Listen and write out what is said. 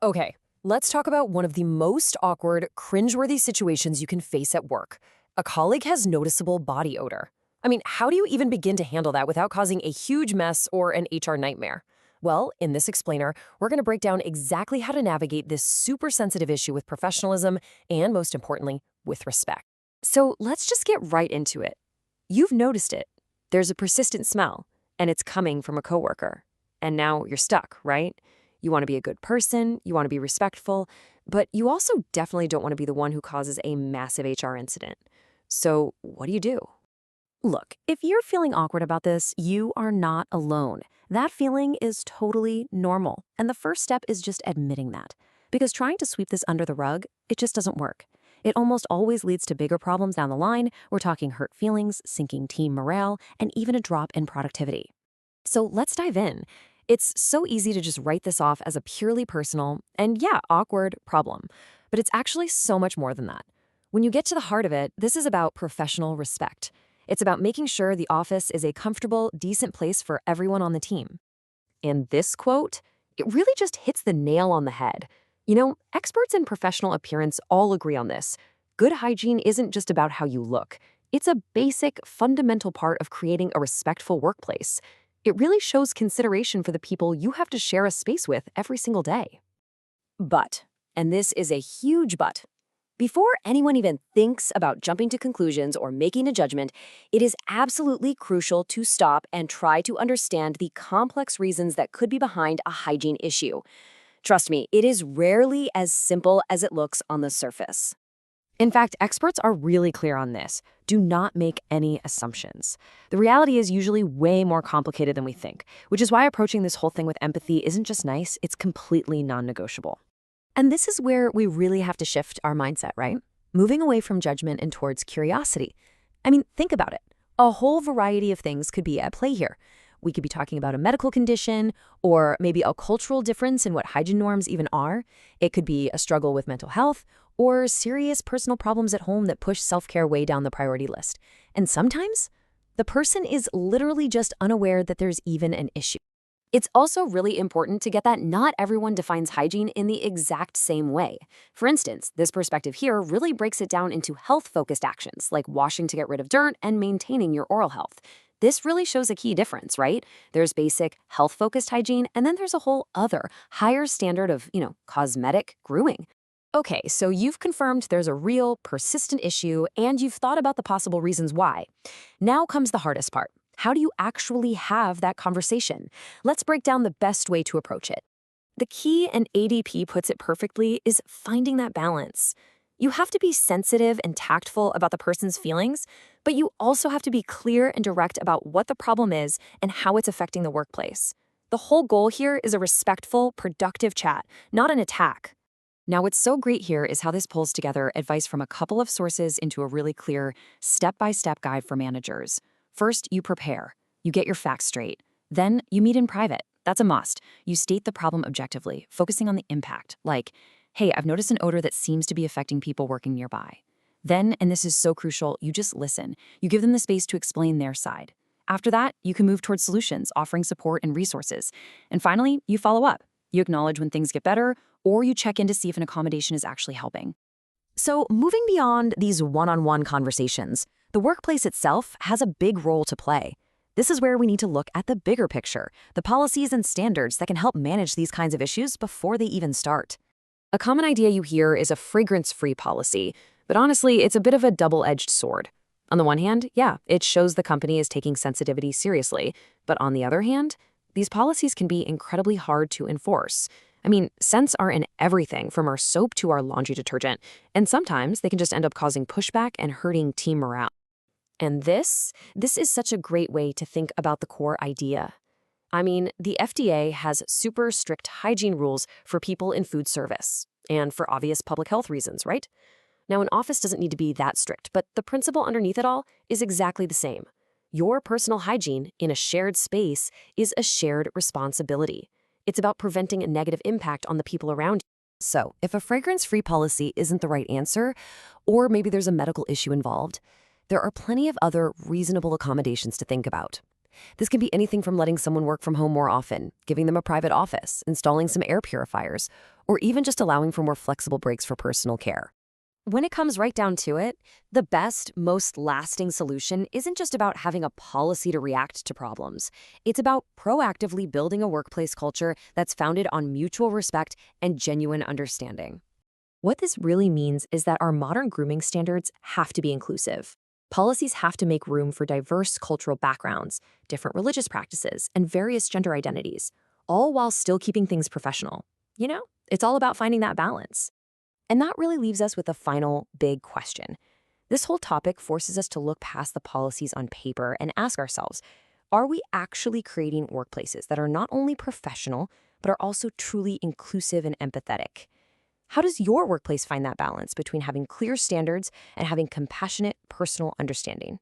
Okay, let's talk about one of the most awkward, cringeworthy situations you can face at work. A colleague has noticeable body odor. I mean, how do you even begin to handle that without causing a huge mess or an HR nightmare? Well, in this explainer, we're going to break down exactly how to navigate this super sensitive issue with professionalism and, most importantly, with respect. So let's just get right into it. You've noticed it. There's a persistent smell, and it's coming from a coworker. And now you're stuck, right? You want to be a good person, you want to be respectful, but you also definitely don't want to be the one who causes a massive HR incident. So what do you do? Look, if you're feeling awkward about this, you are not alone. That feeling is totally normal, and the first step is just admitting that. Because trying to sweep this under the rug, it just doesn't work. It almost always leads to bigger problems down the line. We're talking hurt feelings, sinking team morale, and even a drop in productivity. So let's dive in. It's so easy to just write this off as a purely personal and, yeah, awkward problem. But it's actually so much more than that. When you get to the heart of it, this is about professional respect. It's about making sure the office is a comfortable, decent place for everyone on the team. And this quote, it really just hits the nail on the head. You know, experts in professional appearance all agree on this. Good hygiene isn't just about how you look. It's a basic, fundamental part of creating a respectful workplace. It really shows consideration for the people you have to share a space with every single day. But, and this is a huge but, before anyone even thinks about jumping to conclusions or making a judgment, it is absolutely crucial to stop and try to understand the complex reasons that could be behind a hygiene issue. Trust me, it is rarely as simple as it looks on the surface. In fact, experts are really clear on this. Do not make any assumptions. The reality is usually way more complicated than we think, which is why approaching this whole thing with empathy isn't just nice, it's completely non-negotiable. And this is where we really have to shift our mindset, right? Moving away from judgment and towards curiosity. I mean, think about it. A whole variety of things could be at play here. We could be talking about a medical condition, or maybe a cultural difference in what hygiene norms even are. It could be a struggle with mental health, or serious personal problems at home that push self-care way down the priority list. And sometimes, the person is literally just unaware that there's even an issue. It's also really important to get that not everyone defines hygiene in the exact same way. For instance, this perspective here really breaks it down into health-focused actions, like washing to get rid of dirt and maintaining your oral health. This really shows a key difference, right? There's basic health-focused hygiene, and then there's a whole other, higher standard of, cosmetic grooming. Okay, so you've confirmed there's a real, persistent issue, and you've thought about the possible reasons why. Now comes the hardest part. How do you actually have that conversation? Let's break down the best way to approach it. The key, and ADP puts it perfectly, is finding that balance. You have to be sensitive and tactful about the person's feelings, but you also have to be clear and direct about what the problem is and how it's affecting the workplace. The whole goal here is a respectful, productive chat, not an attack. Now, what's so great here is how this pulls together advice from a couple of sources into a really clear, step-by-step guide for managers. First, you prepare. You get your facts straight. Then, you meet in private. That's a must. You state the problem objectively, focusing on the impact, like, hey, I've noticed an odor that seems to be affecting people working nearby. Then, and this is so crucial, you just listen. You give them the space to explain their side. After that, you can move towards solutions, offering support and resources. And finally, you follow up. You acknowledge when things get better, or you check in to see if an accommodation is actually helping. So, moving beyond these one-on-one conversations, the workplace itself has a big role to play. This is where we need to look at the bigger picture, the policies and standards that can help manage these kinds of issues before they even start. A common idea you hear is a fragrance-free policy, but honestly, it's a bit of a double-edged sword. On the one hand, yeah, it shows the company is taking sensitivity seriously, but on the other hand, these policies can be incredibly hard to enforce. I mean, scents are in everything from our soap to our laundry detergent, and sometimes they can just end up causing pushback and hurting team morale. And this is such a great way to think about the core idea. I mean, the FDA has super strict hygiene rules for people in food service, and for obvious public health reasons, right? Now, an office doesn't need to be that strict, but the principle underneath it all is exactly the same. Your personal hygiene in a shared space is a shared responsibility. It's about preventing a negative impact on the people around you. So, if a fragrance-free policy isn't the right answer, or maybe there's a medical issue involved, there are plenty of other reasonable accommodations to think about. This can be anything from letting someone work from home more often, giving them a private office, installing some air purifiers, or even just allowing for more flexible breaks for personal care. When it comes right down to it, the best, most lasting solution isn't just about having a policy to react to problems. It's about proactively building a workplace culture that's founded on mutual respect and genuine understanding. What this really means is that our modern grooming standards have to be inclusive. Policies have to make room for diverse cultural backgrounds, different religious practices, and various gender identities, all while still keeping things professional. It's all about finding that balance. And that really leaves us with a final big question. This whole topic forces us to look past the policies on paper and ask ourselves, are we actually creating workplaces that are not only professional, but are also truly inclusive and empathetic? How does your workplace find that balance between having clear standards and having compassionate, personal understanding?